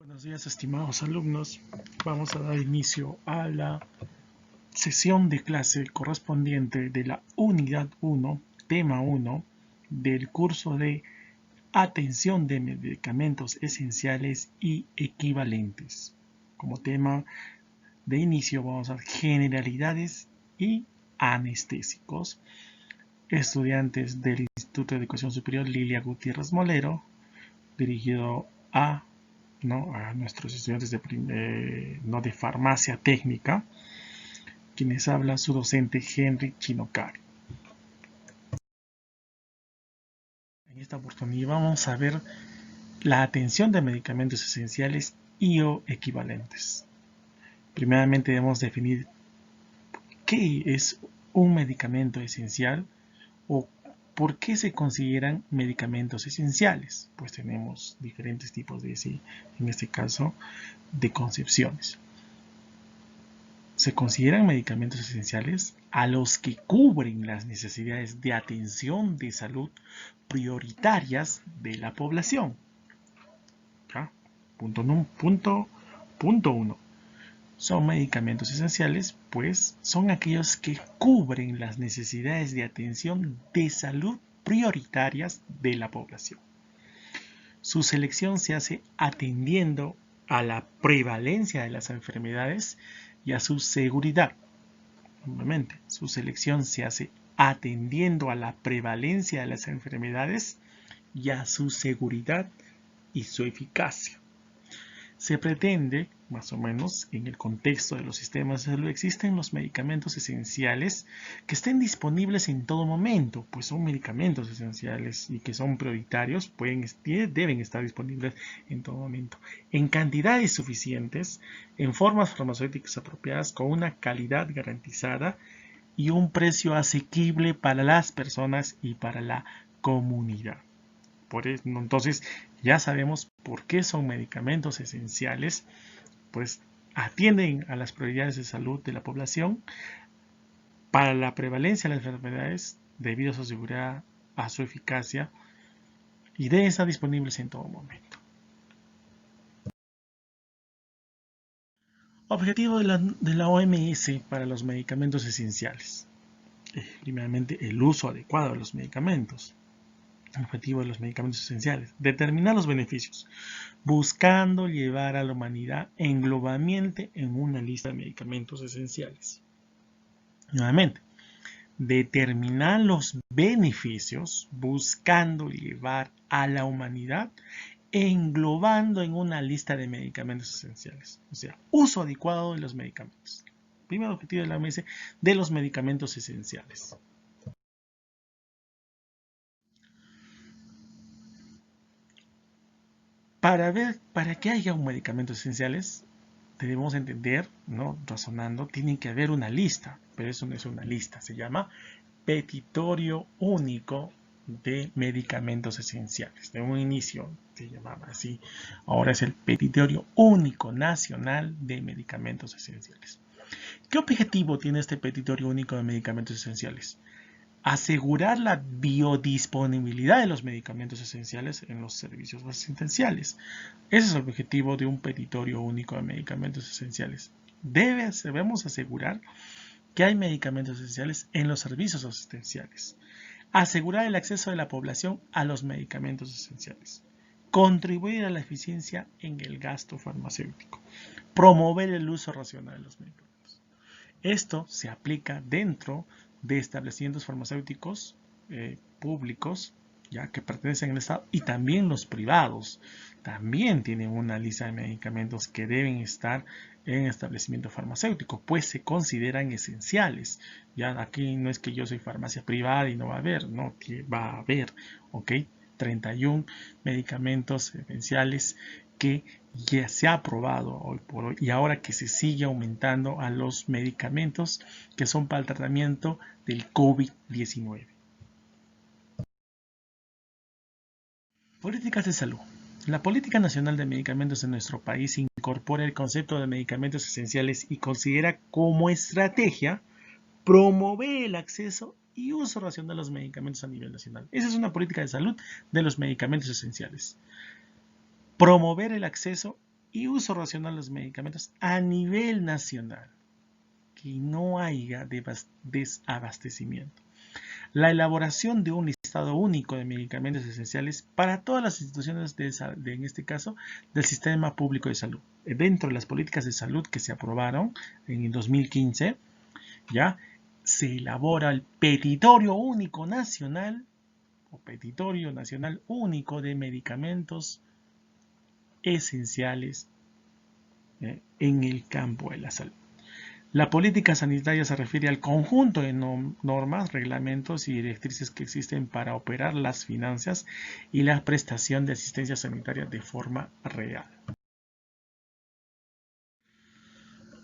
Buenos días, estimados alumnos. Vamos a dar inicio a la sesión de clase correspondiente de la unidad 1, tema 1, del curso de atención de medicamentos esenciales y equivalentes. Como tema de inicio vamos a ver generalidades y anestésicos. Estudiantes del Instituto de Educación Superior Lilia Gutiérrez Molero, dirigido a nuestros estudiantes de farmacia técnica, quienes habla su docente Henry Chinocari. En esta oportunidad vamos a ver la atención de medicamentos esenciales y o equivalentes. Primeramente debemos definir qué es un medicamento esencial o por qué se consideran medicamentos esenciales. Pues tenemos diferentes tipos en este caso, de concepciones. Se consideran medicamentos esenciales a los que cubren las necesidades de atención de salud prioritarias de la población. ¿Ya? Punto 1. Son medicamentos esenciales, pues son aquellos que cubren las necesidades de atención de salud prioritarias de la población. Su selección se hace atendiendo a la prevalencia de las enfermedades y a su seguridad. Nuevamente, su selección se hace atendiendo a la prevalencia de las enfermedades y a su seguridad y su eficacia. Se pretende, más o menos, en el contexto de los sistemas de salud, existen los medicamentos esenciales que estén disponibles en todo momento, pues son medicamentos esenciales y que son prioritarios, deben estar disponibles en todo momento, en cantidades suficientes, en formas farmacéuticas apropiadas, con una calidad garantizada y un precio asequible para las personas y para la comunidad. Entonces ya sabemos por qué son medicamentos esenciales, pues atienden a las prioridades de salud de la población para la prevalencia de las enfermedades debido a su seguridad, a su eficacia y deben estar disponibles en todo momento. Objetivo de la OMS para los medicamentos esenciales. Primeramente, el uso adecuado de los medicamentos. Objetivo de los medicamentos esenciales: determinar los beneficios, buscando llevar a la humanidad englobamiento en una lista de medicamentos esenciales. Nuevamente, determinar los beneficios, buscando llevar a la humanidad englobando en una lista de medicamentos esenciales. O sea, uso adecuado de los medicamentos. Primer objetivo de la OMS de los medicamentos esenciales. Para que haya un medicamento esenciales, debemos entender, razonando, tiene que haber una lista, pero eso no es una lista, se llama petitorio único de medicamentos esenciales. De un inicio se llamaba así, ahora es el petitorio único nacional de medicamentos esenciales. ¿Qué objetivo tiene este petitorio único de medicamentos esenciales? Asegurar la biodisponibilidad de los medicamentos esenciales en los servicios asistenciales. Ese es el objetivo de un petitorio único de medicamentos esenciales. Debemos asegurar que hay medicamentos esenciales en los servicios asistenciales. Asegurar el acceso de la población a los medicamentos esenciales. Contribuir a la eficiencia en el gasto farmacéutico. Promover el uso racional de los medicamentos. Esto se aplica dentro de establecimientos farmacéuticos públicos, ya que pertenecen al Estado, y también los privados también tienen una lista de medicamentos que deben estar en establecimiento farmacéutico, pues se consideran esenciales. Ya aquí no es que yo soy farmacia privada y no va a haber, no, va a haber, ¿ok? 31 medicamentos esenciales que ya se ha aprobado hoy por hoy, y ahora que se sigue aumentando a los medicamentos que son para el tratamiento del COVID-19. Políticas de salud. La Política Nacional de Medicamentos en nuestro país incorpora el concepto de medicamentos esenciales y considera como estrategia promover el acceso y uso racional de los medicamentos a nivel nacional. Esa es una política de salud de los medicamentos esenciales. Promover el acceso y uso racional de los medicamentos a nivel nacional, que no haya desabastecimiento. La elaboración de un listado único de medicamentos esenciales para todas las instituciones en este caso, del sistema público de salud. Dentro de las políticas de salud que se aprobaron en el 2015, ya se elabora el petitorio único nacional o petitorio nacional único de medicamentos esenciales en el campo de la salud. La política sanitaria se refiere al conjunto de normas, reglamentos y directrices que existen para operar las finanzas y la prestación de asistencia sanitaria de forma real.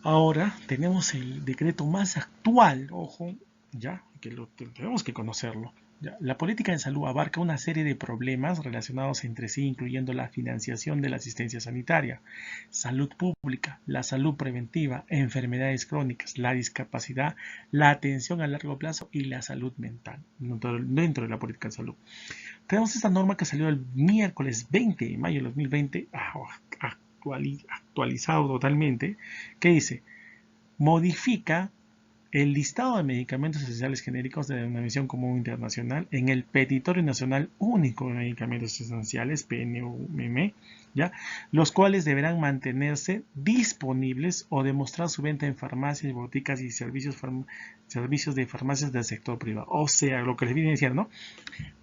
Ahora tenemos el decreto más actual, ojo, ya que tenemos que conocerlo. La política de salud abarca una serie de problemas relacionados entre sí, incluyendo la financiación de la asistencia sanitaria, salud pública, la salud preventiva, enfermedades crónicas, la discapacidad, la atención a largo plazo y la salud mental dentro de la política de salud. Tenemos esta norma que salió el miércoles 20 de mayo de 2020, actualizado totalmente, que dice: modifica el listado de medicamentos esenciales genéricos de denominación común internacional en el Petitorio Nacional Único de Medicamentos Esenciales, PNUMM, ¿ya? Los cuales deberán mantenerse disponibles o demostrar su venta en farmacias, boticas y servicios de farmacias del sector privado. O sea, lo que les viene diciendo, ¿no?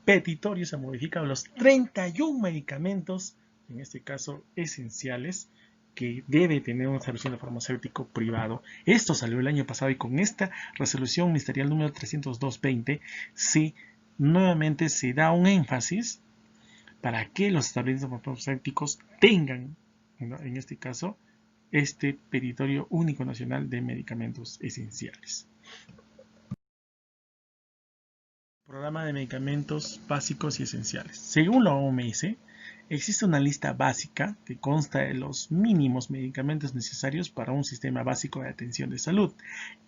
Petitorio se modifica los 31 medicamentos, en este caso esenciales, que debe tener un establecimiento farmacéutico privado. Esto salió el año pasado y con esta resolución ministerial número 302-20 nuevamente se da un énfasis para que los establecimientos farmacéuticos tengan, ¿no?, en este caso, este petitorio único nacional de medicamentos esenciales. Programa de medicamentos básicos y esenciales. Según la OMS, existe una lista básica que consta de los mínimos medicamentos necesarios para un sistema básico de atención de salud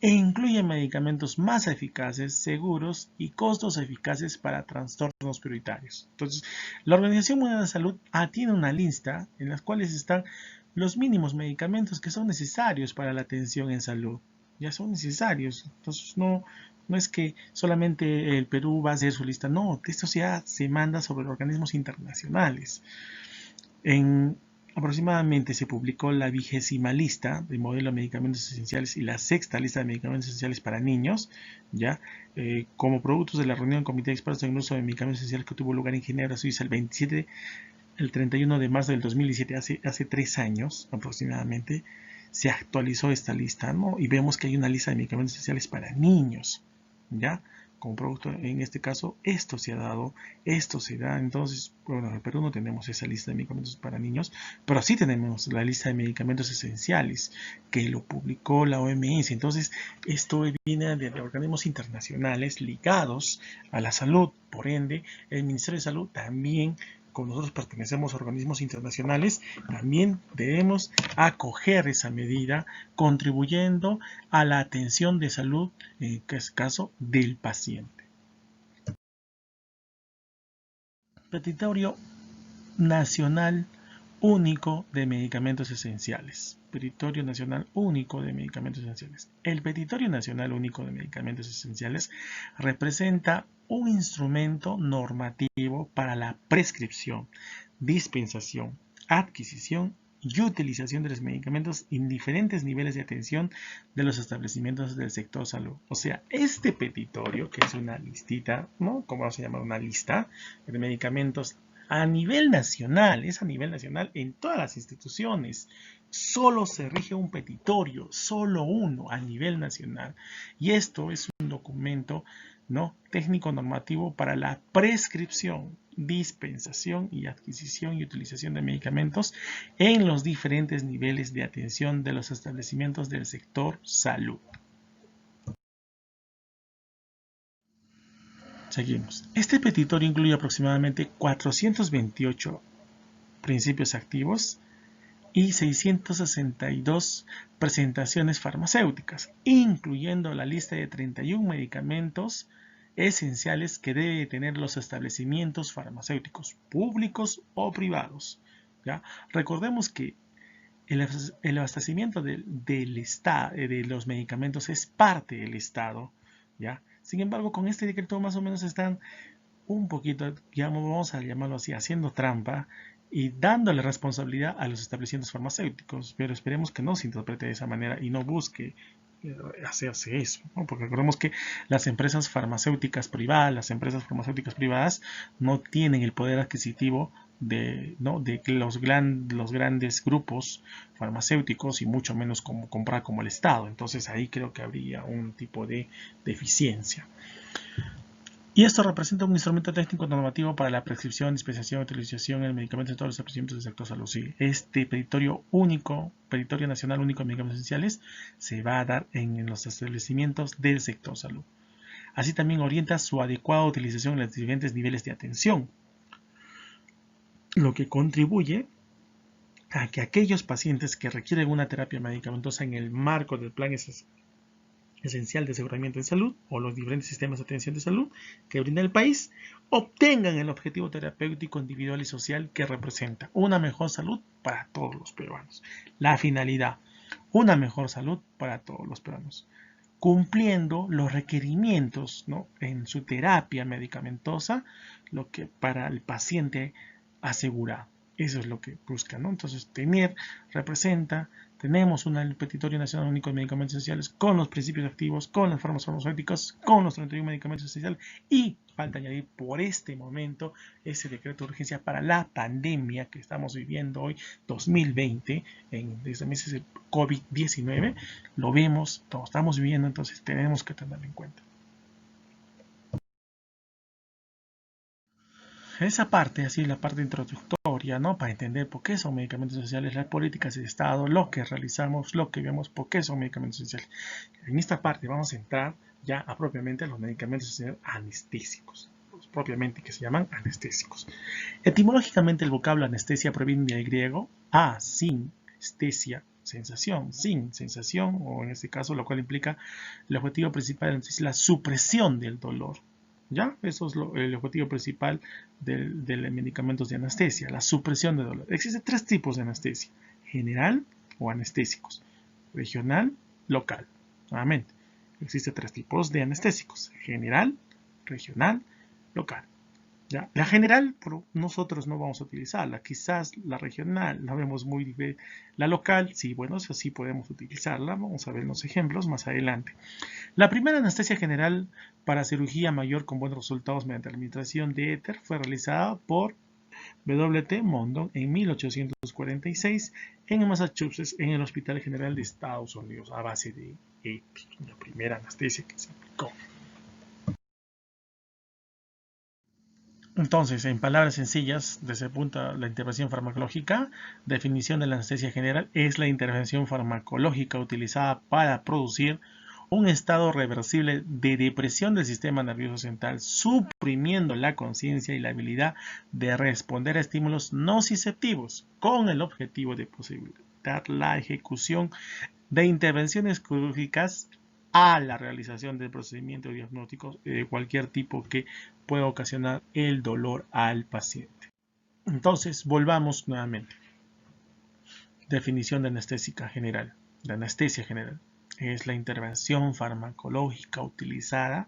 e incluye medicamentos más eficaces, seguros y costos eficaces para trastornos prioritarios. Entonces, la Organización Mundial de la Salud tiene una lista en las cuales están los mínimos medicamentos que son necesarios para la atención en salud. Ya son necesarios. Entonces, no es que solamente el Perú va a hacer su lista, no, esto ya se manda sobre organismos internacionales. Aproximadamente se publicó la 20ª lista de modelo de medicamentos esenciales y la 6ª lista de medicamentos esenciales para niños, ya como productos de la reunión del Comité de Expertos en el uso de medicamentos esenciales que tuvo lugar en Ginebra, Suiza, el 31 de marzo del 2017, hace 3 años aproximadamente, se actualizó esta lista, ¿no? Y vemos que hay una lista de medicamentos esenciales para niños, ¿ya? Como producto, en este caso, esto se ha dado, esto se da. Entonces, bueno, en el Perú no tenemos esa lista de medicamentos para niños, pero sí tenemos la lista de medicamentos esenciales que lo publicó la OMS. Entonces, esto viene de organismos internacionales ligados a la salud. Por ende, el Ministerio de Salud también, como nosotros pertenecemos a organismos internacionales, también debemos acoger esa medida, contribuyendo a la atención de salud, en este caso, del paciente. Petitorio Nacional Único de Medicamentos Esenciales. Petitorio Nacional Único de Medicamentos Esenciales. El Petitorio Nacional Único de Medicamentos Esenciales representa un instrumento normativo para la prescripción, dispensación, adquisición y utilización de los medicamentos en diferentes niveles de atención de los establecimientos del sector salud. O sea, este petitorio, que es una listita, ¿no? ¿Cómo vamos a llamar? Una lista de medicamentos a nivel nacional, es a nivel nacional en todas las instituciones. Solo se rige un petitorio, solo uno a nivel nacional. Y esto es un documento, ¿no?, técnico normativo para la prescripción, dispensación y adquisición y utilización de medicamentos en los diferentes niveles de atención de los establecimientos del sector salud. Seguimos. Este petitorio incluye aproximadamente 428 principios activos y 662 presentaciones farmacéuticas, incluyendo la lista de 31 medicamentos esenciales que deben tener los establecimientos farmacéuticos públicos o privados, ¿ya? Recordemos que el abastecimiento del Estado, de los medicamentos es parte del Estado, ¿ya? Sin embargo, con este decreto más o menos están un poquito, vamos a llamarlo así, haciendo trampa y dándole responsabilidad a los establecimientos farmacéuticos, pero esperemos que no se interprete de esa manera y no busque hacerse eso, ¿no? Porque recordemos que las empresas farmacéuticas privadas no tienen el poder adquisitivo de los grandes grupos farmacéuticos y mucho menos como comprar como el Estado. Entonces ahí creo que habría un tipo de deficiencia. Y esto representa un instrumento técnico normativo para la prescripción, dispensación y utilización de medicamentos en todos los establecimientos del sector salud. Sí, este Petitorio Nacional Único de Medicamentos Esenciales, se va a dar en los establecimientos del sector salud. Así también orienta su adecuada utilización en los diferentes niveles de atención, lo que contribuye a que aquellos pacientes que requieren una terapia medicamentosa en el marco del plan esencial de aseguramiento de salud o los diferentes sistemas de atención de salud que brinda el país obtengan el objetivo terapéutico individual y social que representa una mejor salud para todos los peruanos. La finalidad, una mejor salud para todos los peruanos, cumpliendo los requerimientos, ¿no?, en su terapia medicamentosa, lo que para el paciente asegurado. Eso es lo que busca, ¿no? Entonces, tenemos un Petitorio Nacional Único de Medicamentos Esenciales con los principios activos, con las formas farmacéuticas, con los 31 medicamentos esenciales y falta añadir por este momento ese decreto de urgencia para la pandemia que estamos viviendo hoy, 2020, desde meses de COVID-19, lo vemos, lo estamos viviendo, entonces tenemos que tenerlo en cuenta. Esa parte, así la parte introductoria, ¿no? Para entender por qué son medicamentos esenciales, las políticas de Estado, lo que realizamos, lo que vemos, por qué son medicamentos esenciales. En esta parte vamos a entrar ya propiamente a los medicamentos esenciales anestésicos, propiamente que se llaman anestésicos. Etimológicamente el vocablo anestesia proviene del griego sinestesia, sensación, sin sensación, o en este caso, lo cual implica el objetivo principal de la anestesia, la supresión del dolor. ¿Ya? Eso es el objetivo principal de los medicamentos de anestesia, la supresión de dolor. Existen tres tipos de anestesia: general o anestésicos, regional, local. Nuevamente, existen tres tipos de anestésicos: general, regional, local. ¿Ya? La general nosotros no vamos a utilizarla, quizás la regional la vemos muy diferente. La local, sí, bueno, eso sí podemos utilizarla, vamos a ver los ejemplos más adelante. La primera anestesia general para cirugía mayor con buenos resultados mediante la administración de éter fue realizada por W.T. Mondon en 1846 en Massachusetts, en el Hospital General de Estados Unidos, a base de éter, la primera anestesia que se aplicó. Entonces, en palabras sencillas, desde el punto de la intervención farmacológica, definición de la anestesia general es la intervención farmacológica utilizada para producir un estado reversible de depresión del sistema nervioso central, suprimiendo la conciencia y la habilidad de responder a estímulos nociceptivos, con el objetivo de posibilitar la ejecución de intervenciones quirúrgicas a la realización del procedimiento diagnóstico de cualquier tipo que pueda ocasionar el dolor al paciente. Entonces, volvamos nuevamente. Definición de anestésica general. La anestesia general es la intervención farmacológica utilizada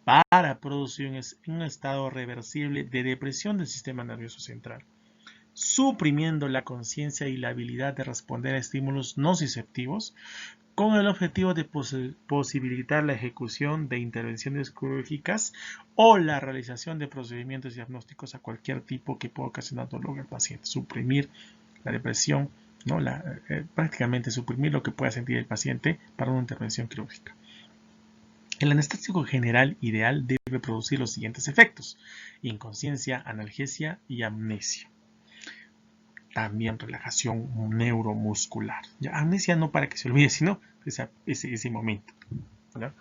para producir un estado reversible de depresión del sistema nervioso central, suprimiendo la conciencia y la habilidad de responder a estímulos nociceptivos, con el objetivo de posibilitar la ejecución de intervenciones quirúrgicas o la realización de procedimientos diagnósticos a cualquier tipo que pueda ocasionar dolor al paciente. Suprimir la depresión, ¿no? Prácticamente suprimir lo que pueda sentir el paciente para una intervención quirúrgica. El anestésico general ideal debe producir los siguientes efectos: inconsciencia, analgesia y amnesia. También relajación neuromuscular. Ya, amnesia no para que se olvide, sino ese momento. ¿Ya?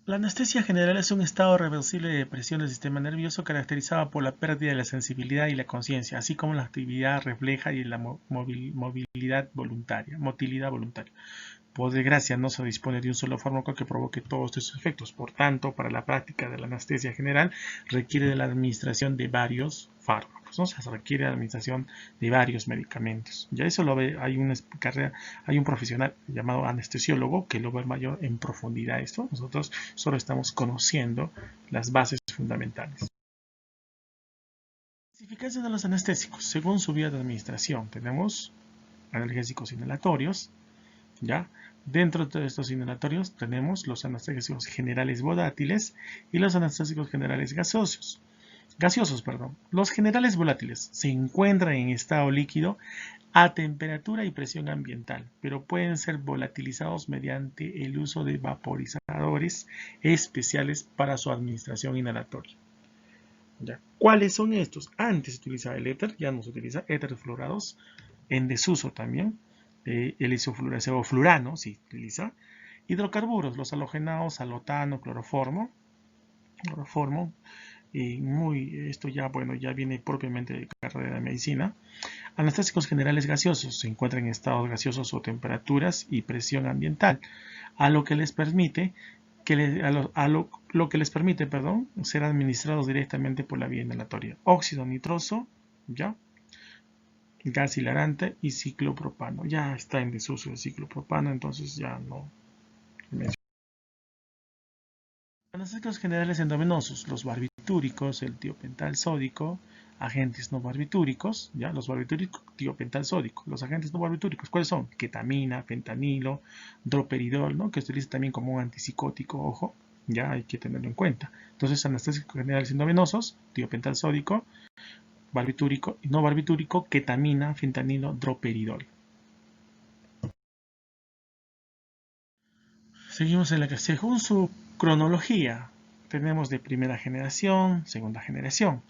La anestesia general es un estado reversible de depresión del sistema nervioso caracterizado por la pérdida de la sensibilidad y la conciencia, así como la actividad refleja y la motilidad voluntaria. Por desgracia, no se dispone de un solo fármaco que provoque todos estos efectos. Por tanto, para la práctica de la anestesia general, requiere de la administración de varios fármacos, ¿no? O sea, se requiere la administración de varios medicamentos. Ya eso lo ve, hay un profesional llamado anestesiólogo que lo ve mayor en profundidad esto. Nosotros solo estamos conociendo las bases fundamentales. Clasificación de los anestésicos. Según su vía de administración, tenemos analgésicos inhalatorios, ¿ya? Dentro de estos inhalatorios tenemos los anestésicos generales volátiles y los anestésicos generales gaseosos. Los generales volátiles se encuentran en estado líquido a temperatura y presión ambiental, pero pueden ser volatilizados mediante el uso de vaporizadores especiales para su administración inhalatoria. ¿Ya? ¿Cuáles son estos? Antes se utilizaba el éter, ya no se utiliza éteres fluorados, en desuso también. El isoflurano se utiliza. Hidrocarburos, los halogenados, halotano, cloroformo. Esto ya, bueno, ya viene propiamente de carrera de medicina. Anestésicos generales gaseosos se encuentran en estados gaseosos o temperaturas y presión ambiental, a lo que les permite ser administrados directamente por la vía inhalatoria. Óxido nitroso, ¿ya? Gas hilarante y ciclopropano. Ya está en desuso el ciclopropano, entonces ya no menciono. Anestésicos generales endovenosos, los barbitúricos, el tiopental sódico, agentes no barbitúricos, ya los barbitúricos, tiopental sódico. Los agentes no barbitúricos, ¿cuáles son? Ketamina, fentanilo, droperidol, ¿no? Que se utiliza también como un antipsicótico, ojo, ya hay que tenerlo en cuenta. Entonces, anestésicos generales endovenosos, tiopental sódico, barbitúrico y no barbitúrico, ketamina, fentanilo, droperidol. Seguimos en la que según su cronología tenemos de primera generación, segunda generación.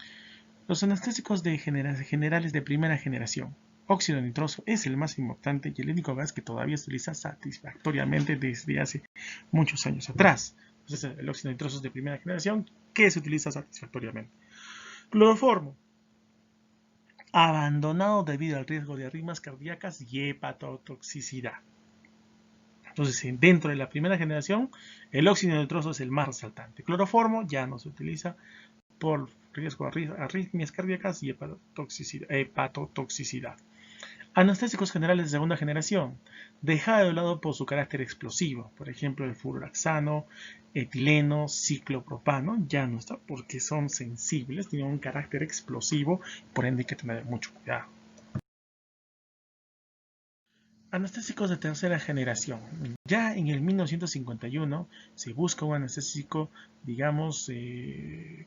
Los anestésicos generales de primera generación. Óxido nitroso es el más importante y el único gas que todavía se utiliza satisfactoriamente desde hace muchos años atrás. Entonces, el óxido nitroso es de primera generación que se utiliza satisfactoriamente. Cloroformo. Abandonado debido al riesgo de arritmias cardíacas y hepatotoxicidad. Entonces, dentro de la primera generación, el óxido nitroso es el más resaltante. Cloroformo ya no se utiliza por riesgo de arritmias cardíacas y hepatotoxicidad. Anestésicos generales de segunda generación, dejada de lado por su carácter explosivo, por ejemplo el fluroxano, etileno, ciclopropano, ya no está porque son sensibles, tienen un carácter explosivo, por ende hay que tener mucho cuidado. Anestésicos de tercera generación. Ya en el 1951 se busca un anestésico, digamos, que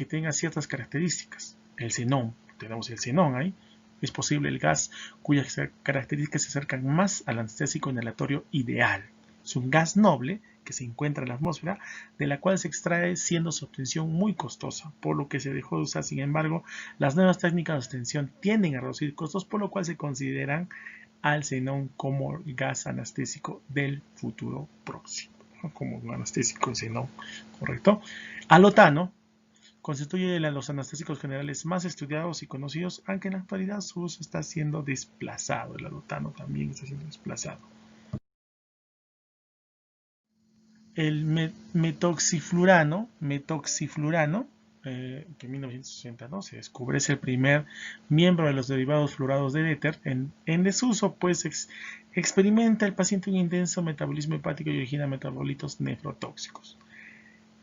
tenga ciertas características. El xenón, tenemos el xenón ahí. Es posible el gas cuyas características se acercan más al anestésico inhalatorio ideal. Es un gas noble que se encuentra en la atmósfera, de la cual se extrae siendo su obtención muy costosa, por lo que se dejó de usar. Sin embargo, las nuevas técnicas de obtención tienden a reducir costos, por lo cual se consideran al xenón como el gas anestésico del futuro próximo, como un anestésico de xenón, ¿correcto? Halotano constituye de los anestésicos generales más estudiados y conocidos, aunque en la actualidad su uso está siendo desplazado. El halotano también está siendo desplazado. El metoxiflurano, que en 1962 se descubre, es el primer miembro de los derivados fluorados del éter. En desuso, pues experimenta el paciente un intenso metabolismo hepático y origina metabolitos nefrotóxicos.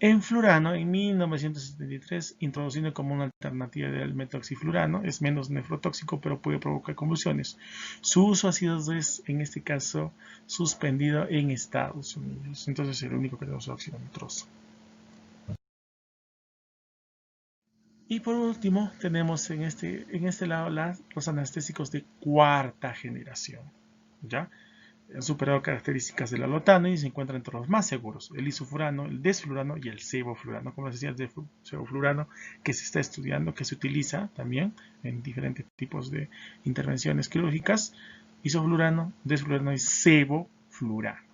En fluorano, en 1973, introducido como una alternativa del metoxiflurano, es menos nefrotóxico, pero puede provocar convulsiones. Su uso ha sido, en este caso, suspendido en Estados Unidos. Entonces, es el único que tenemos óxido nitroso. Y por último, tenemos en este lado los anestésicos de cuarta generación. ¿Ya? Han superado características del halotano y se encuentran entre los más seguros: el isoflurano, el desflurano y el sevoflurano. Como les decía, el sevoflurano que se está estudiando, que se utiliza también en diferentes tipos de intervenciones quirúrgicas: isoflurano, desflurano y sevoflurano.